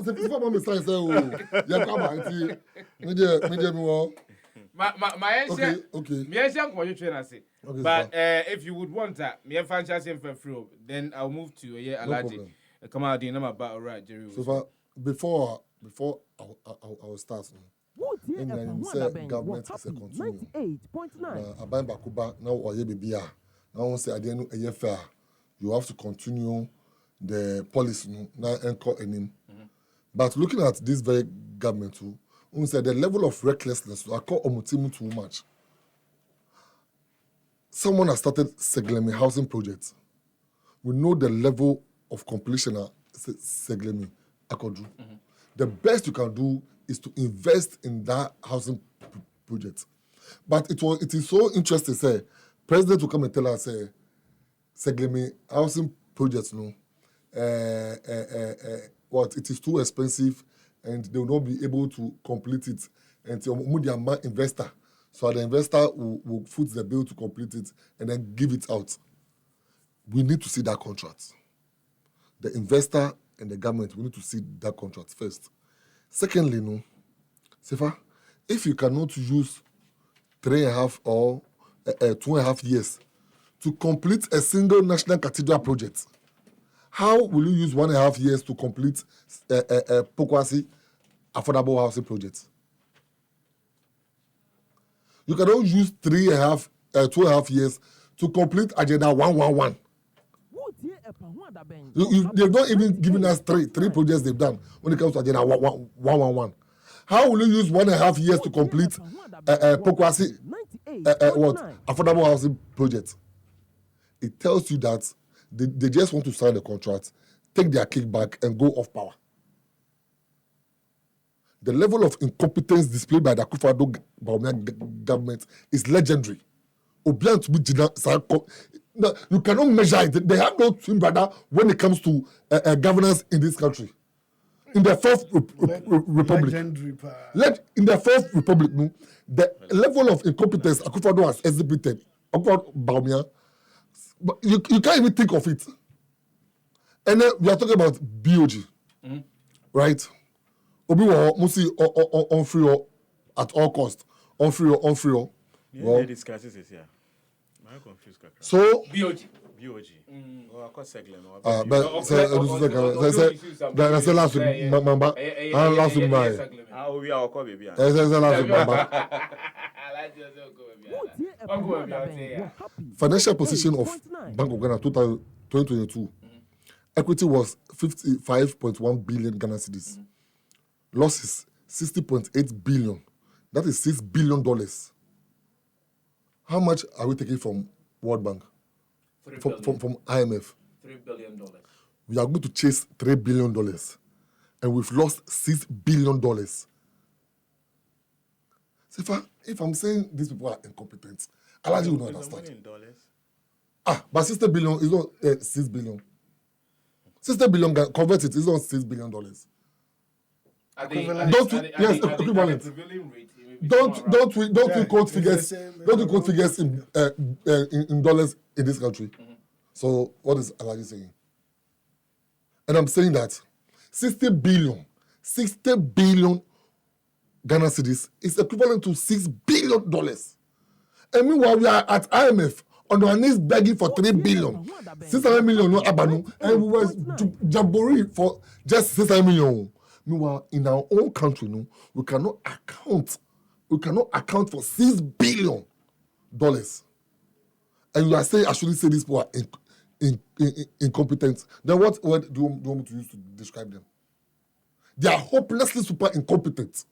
C'est pas mon message, il y a quoi, me dire, my answer, okay. Me answer what you trying to say. But if you would want that, me and franchise for free, then I'll move to Alaji. Come out the number about right, Jerry. So far, before I will start. And say government is a continuum. 98.9. Aban Bakuba now or Yebia. Now say I didn't know fair. You have to continue the policy now anchor in. But looking at this very government too, we say the level of recklessness I call Omutimu too much. Someone has started Seglemi housing projects. We know the level of completion at Seglemi Akodru. The best you can do is to invest in that housing project. It is so interesting, say, President will come and tell us, say, Seglemi housing projects, it is too expensive and they will not be able to complete it until the investor. So the investor will foot the bill to complete it and then give it out. We need to see that contract. The investor and the government, we need to see that contract first. Secondly, Sefa, if you cannot use 3.5 or 2.5 years to complete a single national cathedral project, how will you use 1.5 years to complete a Pokwasi affordable housing project? You cannot use 2.5 years to complete Agenda 111. They've not even given us three projects they've done when it comes to Agenda 111. How will you use 1.5 years to complete Pokwasi affordable housing project? It tells you that they just want to sign the contract, take their kickback, and go off power. The level of incompetence displayed by the Akufo-Addo government is legendary. No, you cannot measure it. They have no twin brother when it comes to governance in this country. In the Fourth Republic, in the Fourth Republic, the level of incompetence Akufo-Addo has exhibited, but you can't even think of it. And then we are talking about BOG, right? Obi Musi on free at all cost, on free. Well, discusses is here. I'm confused. So BOG. Oh, I call Seglen. That's the last week. Oh, we are baby. That's the last week. Financial position of Bank of Ghana 2022. Equity was 55.1 billion Ghana cedis. Losses 60.8 billion. That is $6 billion. How much are we taking from World Bank? From IMF? $3 billion. We are going to chase $3 billion. And we've lost $6 billion. So if I'm saying these people are incompetent, Alaji will not understand. In dollars? But 60 billion is not 6 billion. 60 billion, convert it, it's not $6 billion. Equivalent. Don't we quote figures? Don't we quote figures in dollars in this country? So what is Alaji saying? And I'm saying that 60 billion Ghana cedis is equivalent to $6 billion. And meanwhile, we are at IMF on our knees begging for 3 billion. 600 million no abanu, and we were jamboree for just 600 million. Meanwhile, in our own country, we cannot account for $6 billion. And you are saying I shouldn't say these people are incompetent. Then what word do you want me to use to describe them? They are hopelessly super incompetent.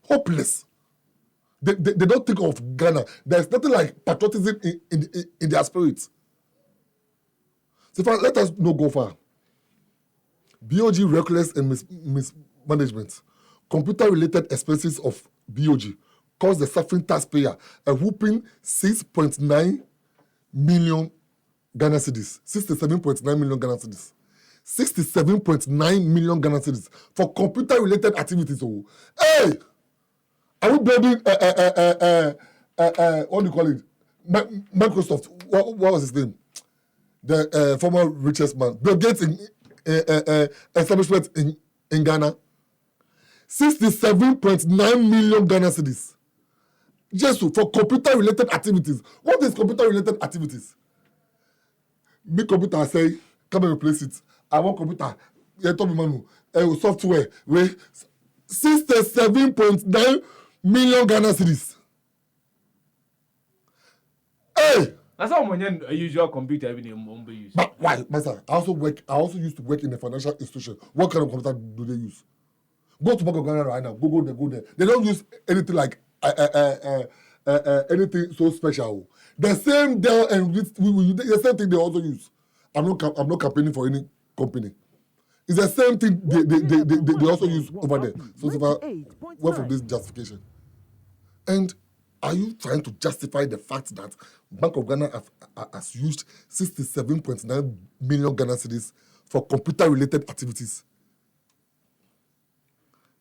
Hopeless. They don't think of Ghana. There's nothing like patriotism in their spirit. So far, let us not go far. BOG reckless and mismanagement. Computer-related expenses of BOG cost the suffering taxpayer a whooping 6.9 million Ghana cedis. 67.9 million Ghana cedis. 67.9 million Ghana cedis for computer-related activities. Oh, hey! Are we building what do you call it? Microsoft. What was his name? The former richest man. Bill Gates establishment in Ghana. 67.9 million Ghana cedis. Just for computer-related activities. What is computer-related activities? Big computer say, come and replace it. I want computer. Software. 67.9 million Ghana cedis. Hey! That's how a usual computer every day use. But why, master? I also used to work in a financial institution. What kind of computer do they use? Go to Bank of Ghana right now. Go there. They don't use anything like anything so special. The same Dell and the same thing they also use. I'm not campaigning for any company. It's the same thing they also use over there. So where from this justification? And are you trying to justify the fact that Bank of Ghana has used 67.9 million Ghana cedis for computer-related activities?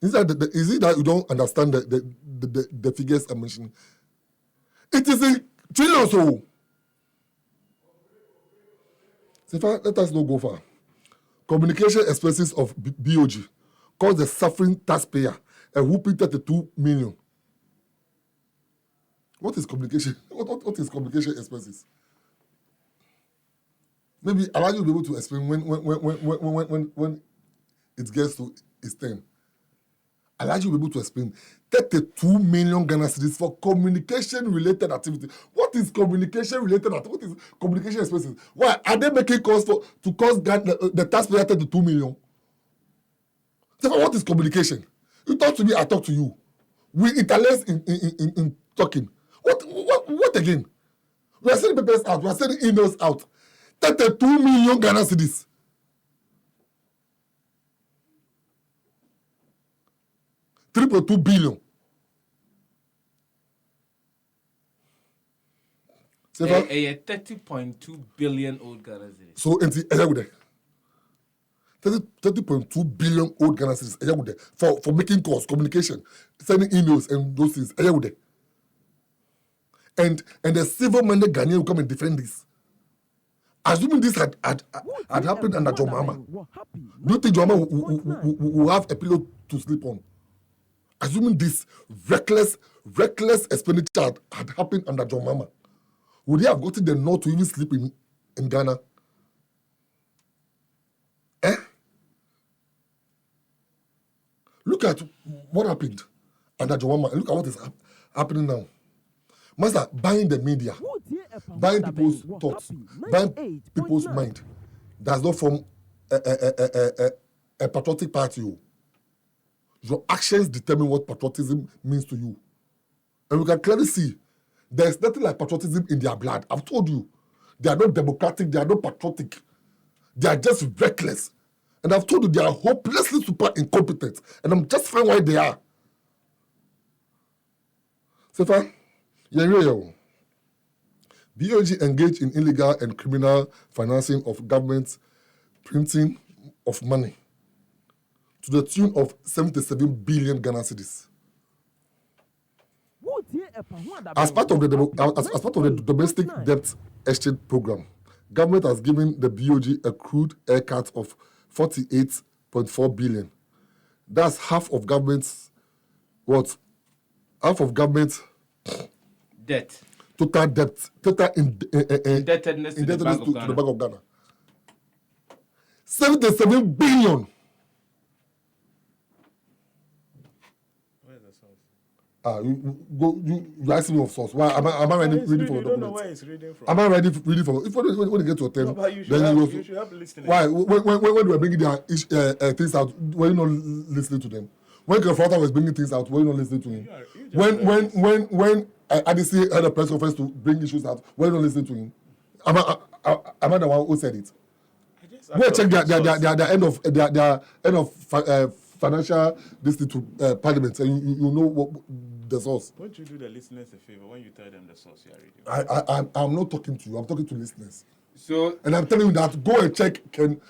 Is it that you don't understand the figures I'm mentioning? It is in trillions. So let us not go far. Communication expenses of BOG cost the suffering taxpayer a whooping 32 million. What is communication? What is communication expenses? Maybe allow you to be able to explain when it gets to its turn. Allow you to be able to explain 32 million Ghana cedis for communication-related activity. What is communication-related activity? What is communication expenses? Why are they making calls to cost the taxpayer 32 million? So what is communication? You talk to me, I talk to you. We interlace in talking. What again? We are sending papers out. We are sending emails out. 32 million Ghana cedis. $3.2 billion. A 30.2 billion old Ghana cedis. So, 30.2 billion old Ghana cedis for making calls, communication, sending emails, and those things. And the civil-minded Ghanaian will come and defend this. Assuming this had happened under John Mahama, do you think John Mahama will have a pillow to sleep on? Assuming this reckless expenditure had happened under John Mahama, would he have gotten the nerve to even sleep in Ghana? Look at what happened under John Mahama and look at what is happening now. Master, buying the media, buying people's thoughts, buying people's mind does not form a patriotic party. Your actions determine what patriotism means to you. And we can clearly see there's nothing like patriotism in their blood. I've told you. They are not democratic, they are not patriotic. They are just reckless. And I've told you they are hopelessly super incompetent. And I'm just finding why they are. So far, BOG engaged in illegal and criminal financing of government printing of money to the tune of 77 billion Ghana cedis. As part of the domestic debt exchange program, government has given the BOG a crude haircut of 48.4 billion. That's half of government's debt. Total debt. Total indebtedness to the Bank of Ghana. 77 billion. You ask me of source. Why am I reading for the document? Don't know where it's reading from. Am I reading for? If when you get to a term, you should have listening. Why? When we are bringing their things out, were you not listening to them? When your father was bringing things out, were you not listening to him? When ADC had a press conference to bring issues out, were you not listening to him? Am I the one who said it? Go and check their end of financial district to Parliament, and you know what the source. Won't you do the listeners a favor when you tell them the source you are reading? I'm not talking to you. I'm talking to listeners. So, and I'm telling you that go and check. Go and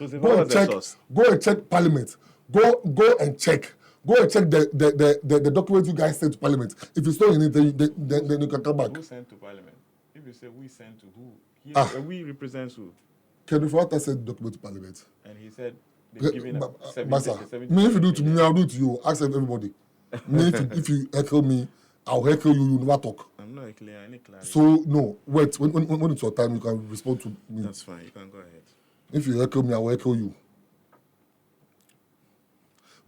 check Parliament. Go and check. Go and check the documents you guys sent to Parliament. If you saw anything, then you can come back. Who sent to Parliament? If you say we sent to who? We represent who? Ken Rufata sent document to Parliament. And he said They've given Basa, me if you do it to me, I'll do it to you. Ask everybody. Me if you heckle me, I'll heckle you. You never talk. I'm not clear. I need clarity. So no, wait. When it's your time, you can respond to me. That's fine. You can go ahead. If you heckle me, I will heckle you.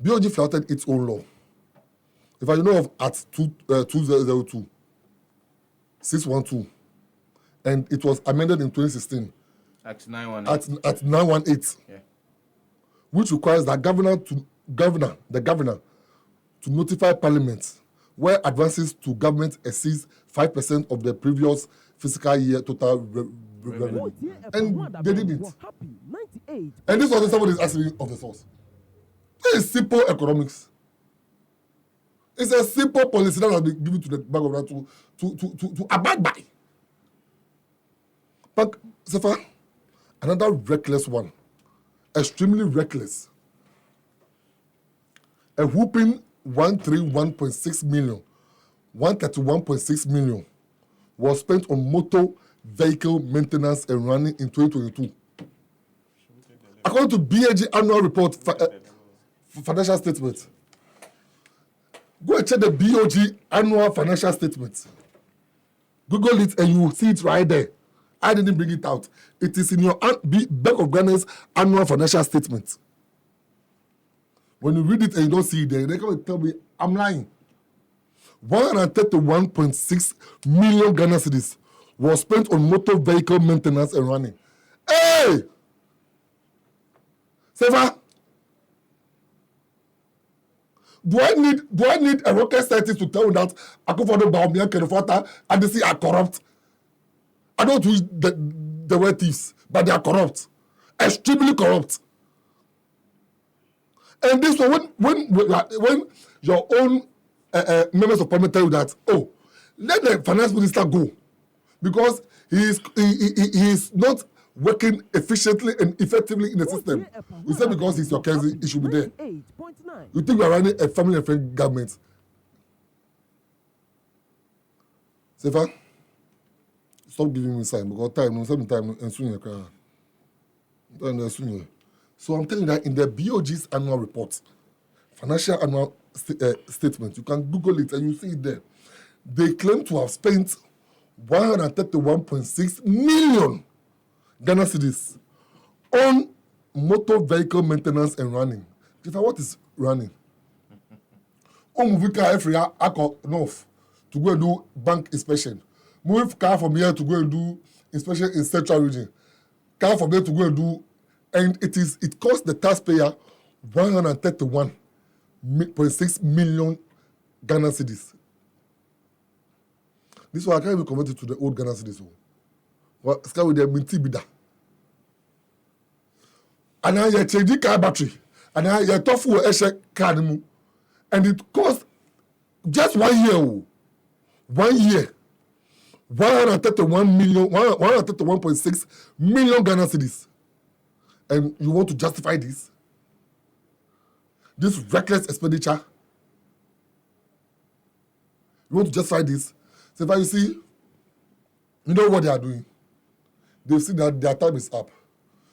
BOG flouted its own law. If I know of at 2002, 612, and it was amended in 2016. At 918. At 918. Yeah. Which requires the governor to notify Parliament where advances to government exceeds 5% of the previous fiscal year total revenue. And they didn't. And this was somebody is asking me of the source. This is simple economics. It's a simple policy that has been given to the Bank of Ghana to abide by. But Sefa, another reckless one, extremely reckless. A whooping 131.6 million, 131.6 million was spent on motor vehicle maintenance and running in 2022. According to BAG annual report, financial statement. Go and check the BOG annual financial statement. Google it and you will see it right there. I didn't bring it out. It is in your Bank of Ghana's annual financial statement. When you read it and you don't see it there, they come and tell me I'm lying. 131.6 million Ghana cedis was spent on motor vehicle maintenance and running. Hey! Sefa, do I need a rocket scientist to tell me that Akufo-Addo, Bawumia, Kenefota, and they are corrupt? I don't use the word thieves, but they are corrupt, extremely corrupt. And this one, when your own members of parliament tell you that, oh, let the finance minister go because he is not working efficiently and effectively in the system. You say because he's your cousin, he should be there. You think we are running a family and friend government? Sefa, stop giving me sign because time, and soon you So I'm telling you that in the BOG's annual report, financial annual statement, you can Google it and you see it there. They claim to have spent 131.6 million Ghana cedis on motor vehicle maintenance and running. What is running? Move car every year, north to go and do bank inspection. Move car from here to go and do inspection in central region. Car from there to go and do, and it costs the taxpayer 131.6 million Ghana cedis. This one I can't even convert it to the old Ghana cedis. Well, it's with the minty bida. And now you change the car battery. And now you tough for a car. And it costs just 1 year. 1 year. 131.6 million Ghana cedis. And you want to justify this? This reckless expenditure? You want to justify this? So if you see, you know what they are doing? They've seen that their time is up.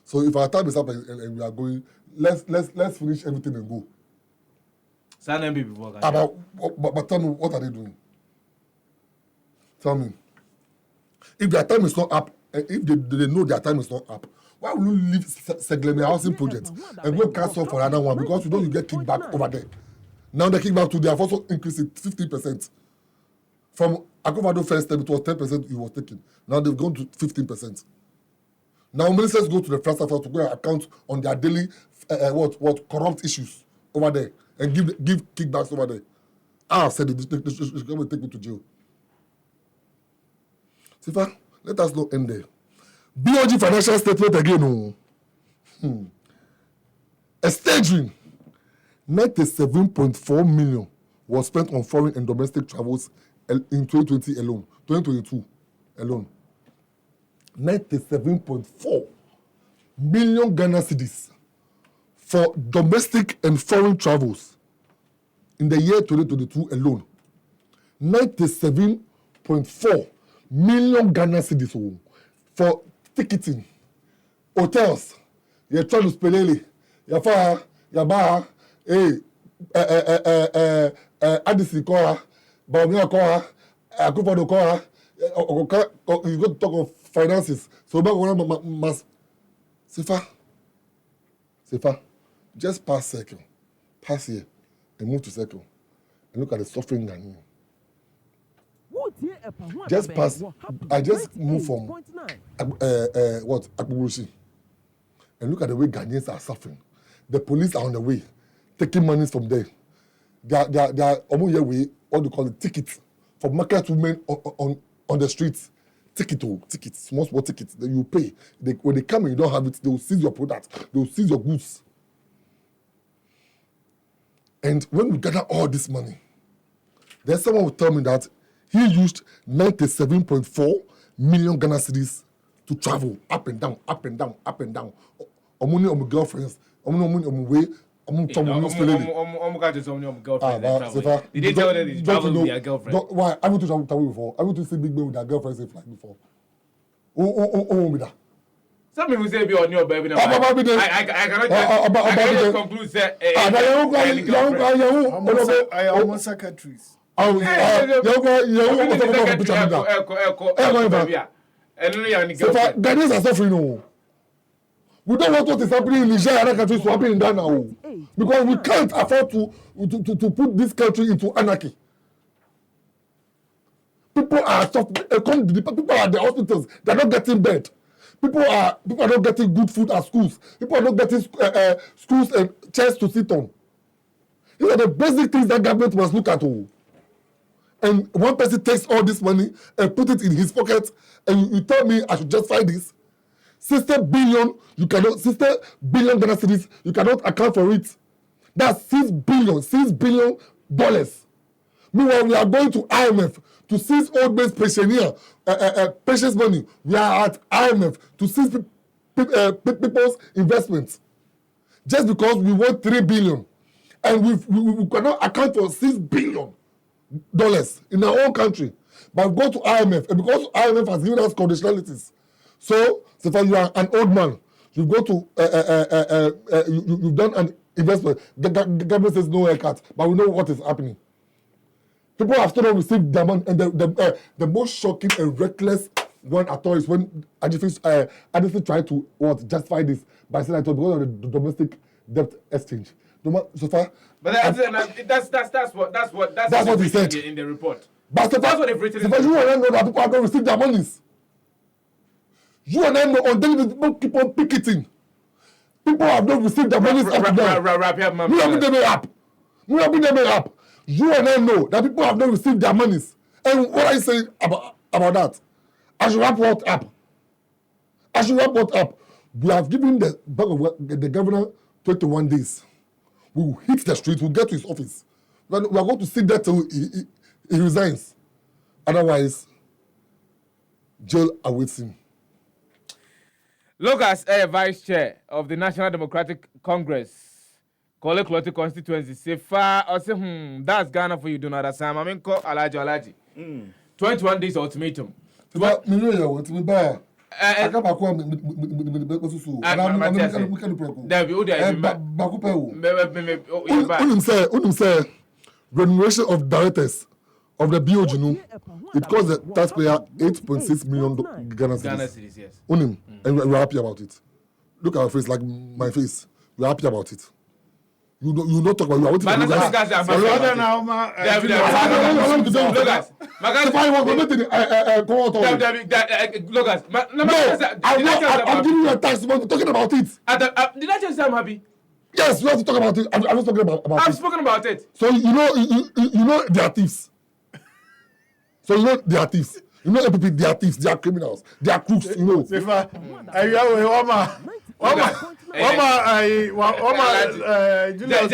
So if our time is up and we are going, let's finish everything and go. But tell me, what are they doing? Tell me. If their time is not up, if they know their time is not up, why will you leave Segleme housing project and go cancel for another one? Because you know you get kickback over there. Now the kickback to they have also increased it 50%. From Akufo-Addo first time, it was 10% he was taking. Now they've gone to 15%. Now ministers go to the first to go and account on their daily corrupt issues over there and give kickbacks over there. I said they should come and take me to jail. Sifa, let us not end there. BOG financial statement again. A staging 97.4 million was spent on foreign and domestic travels in 2020 alone. 2022 alone. 97.4 million Ghana cedis for domestic and foreign travels in the year 2022 alone. 97.4 million Ghana cedis for ticketing, hotels, you try to spelele, Yafa, Yaba, Adisi Kora, Baumia Kora, Akufado Kora, you got to talk of finances. So back when I must Sefa, just pass circle, pass here, and move to circle, and look at the suffering Ghanaian. Just pass. I just moved from Akburushi, and look at the way Ghanaians are suffering. The police are on the way, taking money from there. They are almost your way, what they call it, tickets for market women on the streets. Tickets, small tickets that you pay. When they come and you don't have it, they will seize your product, they will seize your goods. And when we gather all this money, then someone will tell me that he used 97.4 million Ghana cedis to travel up and down. Money on my girlfriends, money on my way. They didn't tell them they traveled with their girlfriend. Why? I went to travel before. I went to see Big Ben with their girlfriends in flight before. Oh, some people say be on your baby. I cannot conclude that. I almost secretaries. Ghanaians are suffering. We don't want what is happening in Niger and other countries to happen in Ghana. Because we can't afford to put this country into anarchy. People are suffering. People are at the hospitals. They're not getting bed. People are not getting good food at schools. People are not getting schools and chairs to sit on. These are the basic things that government must look at. And one person takes all this money and put it in his pocket, and you tell me I should justify this. 60 billion Ghana cedis, you cannot account for it. That's $6 billion. Meanwhile, we are going to IMF to seize old man's pensioner, pensions money. We are at IMF to seize people's investments. Just because we want $3 billion. And we cannot account for $6 billion in our own country. But we go to IMF, and because IMF has given us conditionalities. So far you are an old man. You go to you've done an investment. The government says no haircut, but we know what is happening. People have still not received their money, and the most shocking and reckless one at all is when Adifis tried to justify this by saying that because of the domestic debt exchange. So far, but that's what he said in the report. But that's what they've written. You and I know that people have not received their monies. You and I know on daily people keep on picketing. People have not received their monies up to now. We have been up. You and I know that people have not received their monies. And what are you saying about that? I should wrap what up. We have given the governor 21 days. We will hit the street. We'll get to his office. We are going to sit there till he resigns. Otherwise, jail awaits him. Logass, Vice Chair of the National Democratic Congress, Kole Kloti constituency, say far or say, that's Ghana for you, do not assign. I mean, call Alaji. 21 days ultimatum. I remuneration of directors of the BOG, it cost the taxpayer 8.6 million Ghana cedis. Yes. And we're happy about it. Look at our face, like my face. We're happy about it. You not talk about you. Logass, I'm giving you a tax, but talking about it. Did I just say I'm happy? Yes, we have to talk about it. I'm not talking about I've it. spoken about it. So you know they are thieves. So you know they are thieves. You know people, they are thieves, they are criminals, they are crooks, you know. Sefa, Julius,